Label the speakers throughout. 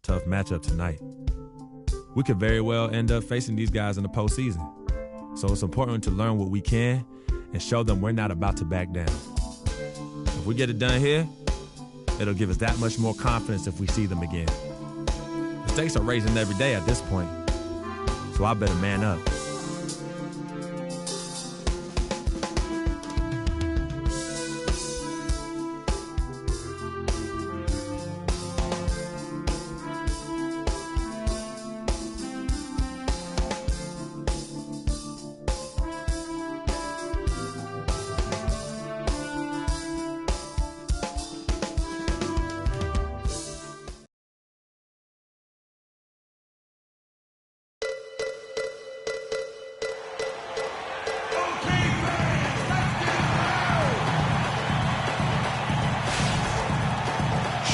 Speaker 1: tough matchup tonight. We could very well end up facing these guys in the postseason. So it's important to learn what we can and show them we're not about to back down. If we get it done here, it'll give us that much more confidence if we see them again. The stakes are raising every day at this point, so I better man up.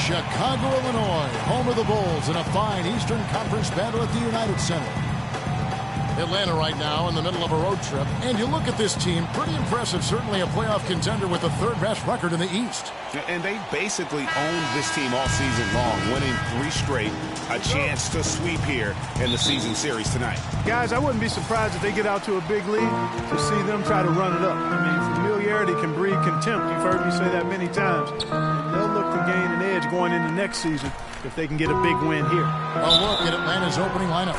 Speaker 2: Chicago, Illinois, home of the Bulls in a fine Eastern Conference battle at the United Center. Atlanta right now in the middle of a road trip. And you look at this team, pretty impressive. Certainly a playoff contender with the third-best record in the East.
Speaker 3: And they basically owned this team all season long, winning 3 straight. A chance to sweep here in the season series tonight.
Speaker 4: Guys, I wouldn't be surprised if they get out to a big lead to see them try to run it up. I mean, familiarity can breed contempt. You've heard me say that many times. They'll look to gain an edge going into next season if they can get a big win here.
Speaker 2: A look at Atlanta's opening lineup.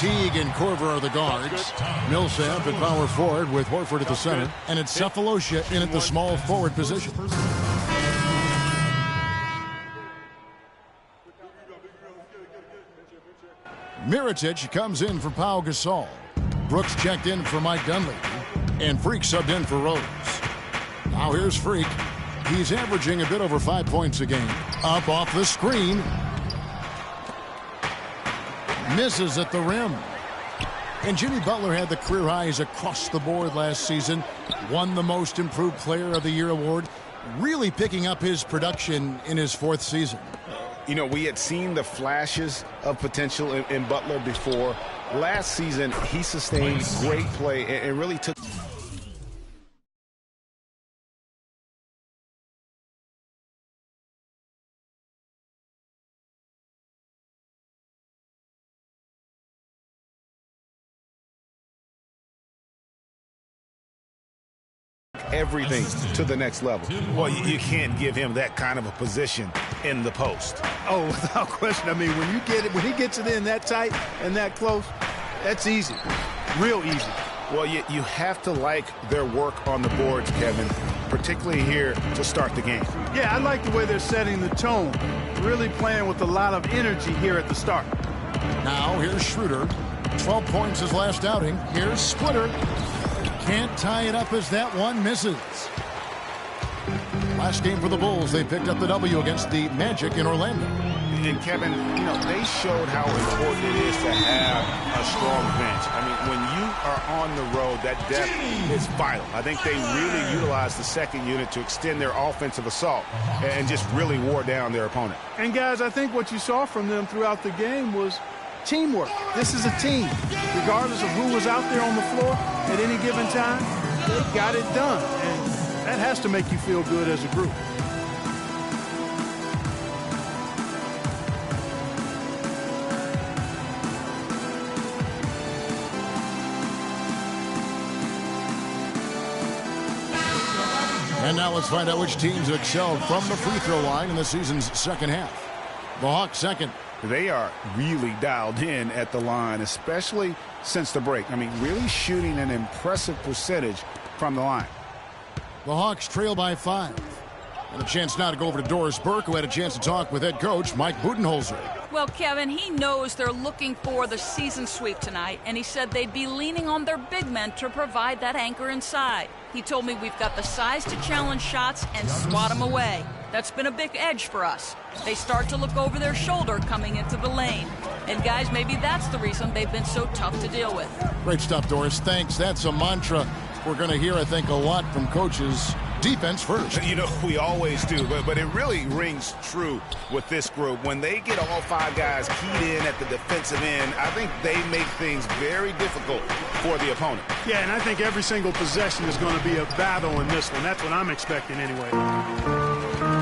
Speaker 2: Teague and Korver are the guards. Millsap at power forward with Horford at the center. And it's Cephalosha in at the small forward position. Mirotic comes in for Pau Gasol. Brooks checked in for Mike Dunleavy. And Freak subbed in for Rose. Now here's Freak. He's averaging a bit over 5 points a game. Up off the screen. Misses at the rim. And Jimmy Butler had the career highs across the board last season. Won the Most Improved Player of the Year award. Really picking up his production in his 4th season.
Speaker 3: You know, we had seen the flashes of potential in Butler before. Last season, he sustained great play and really took... everything to the next level. Well, you can't give him that kind of a position in the post.
Speaker 4: Oh, without question. I mean, when he gets it in that tight and that close, that's easy. Real easy.
Speaker 3: Well, you have to like their work on the boards, Kevin, particularly here to start the game.
Speaker 4: Yeah, I like the way they're setting the tone. Really playing with a lot of energy here at the start.
Speaker 2: Now, here's Schroeder. 12 points his last outing. Here's Splitter. Can't tie it up as that one misses. Last game for the Bulls, they picked up the W against the Magic in Orlando.
Speaker 3: And Kevin, you know, they showed how important it is to have a strong bench. I mean, when you are on the road, that depth is vital. I think they really utilized the second unit to extend their offensive assault and just really wore down their opponent.
Speaker 4: And guys, I think what you saw from them throughout the game was teamwork. This is a team. Regardless of who was out there on the floor at any given time, they got it done. And that has to make you feel good as a group.
Speaker 2: And now let's find out which teams excelled from the free throw line in the season's second half. The Hawks second.
Speaker 3: They are really dialed in at the line, especially since the break. I mean, really shooting an impressive percentage from the line.
Speaker 2: The Hawks trail by 5. And a chance now to go over to Doris Burke, who had a chance to talk with head coach Mike Budenholzer.
Speaker 5: Well, Kevin, he knows they're looking for the season sweep tonight, and he said they'd be leaning on their big men to provide that anchor inside. He told me we've got the size to challenge shots and swat them away. That's been a big edge for us. They start to look over their shoulder coming into the lane. And guys, maybe that's the reason they've been so tough to deal with.
Speaker 2: Great stuff, Doris. Thanks. That's a mantra we're going to hear, I think, a lot from coaches. Defense first.
Speaker 3: You know, we always do, but it really rings true with this group. When they get all 5 guys keyed in at the defensive end, I think they make things very difficult for the opponent.
Speaker 4: Yeah, and I think every single possession is going to be a battle in this one. That's what I'm expecting anyway.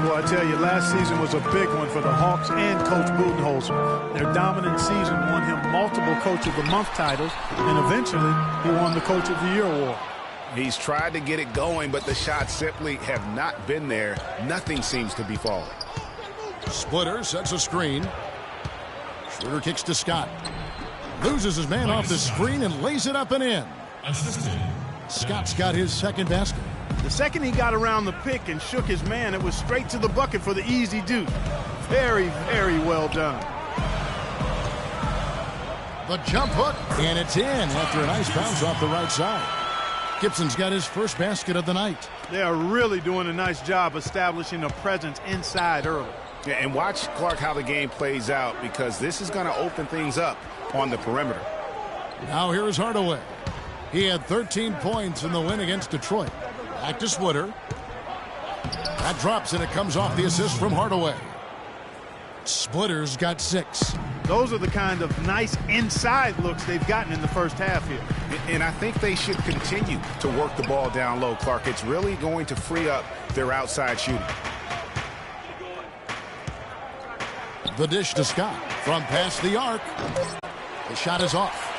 Speaker 4: Well, I tell you, last season was a big one for the Hawks and Coach Budenholzer. Their dominant season won him multiple Coach of the Month titles, and eventually he won the Coach of the Year award.
Speaker 3: He's tried to get it going, but the shots simply have not been there. Nothing seems to be falling.
Speaker 2: Splitter sets a screen. Schroeder kicks to Scott. Loses his man off the screen and lays it up and in. Scott's got his second basket.
Speaker 4: The second he got around the pick and shook his man, it was straight to the bucket for the easy deuce. Very, very well done.
Speaker 2: The jump hook, and it's in after a nice bounce off the right side. Gibson's got his first basket of the night.
Speaker 4: They are really doing a nice job establishing a presence inside early.
Speaker 3: Yeah, and watch, Clark, how the game plays out, because this is going to open things up on the perimeter.
Speaker 2: Now here is Hardaway. He had 13 points in the win against Detroit. Back to Splitter. That drops, and it comes off the assist from Hardaway. Splitter's got 6.
Speaker 4: Those are the kind of nice inside looks they've gotten in the first half here.
Speaker 3: And I think they should continue to work the ball down low, Clark. It's really going to free up their outside shooting.
Speaker 2: The dish to Scott from past the arc. The shot is off.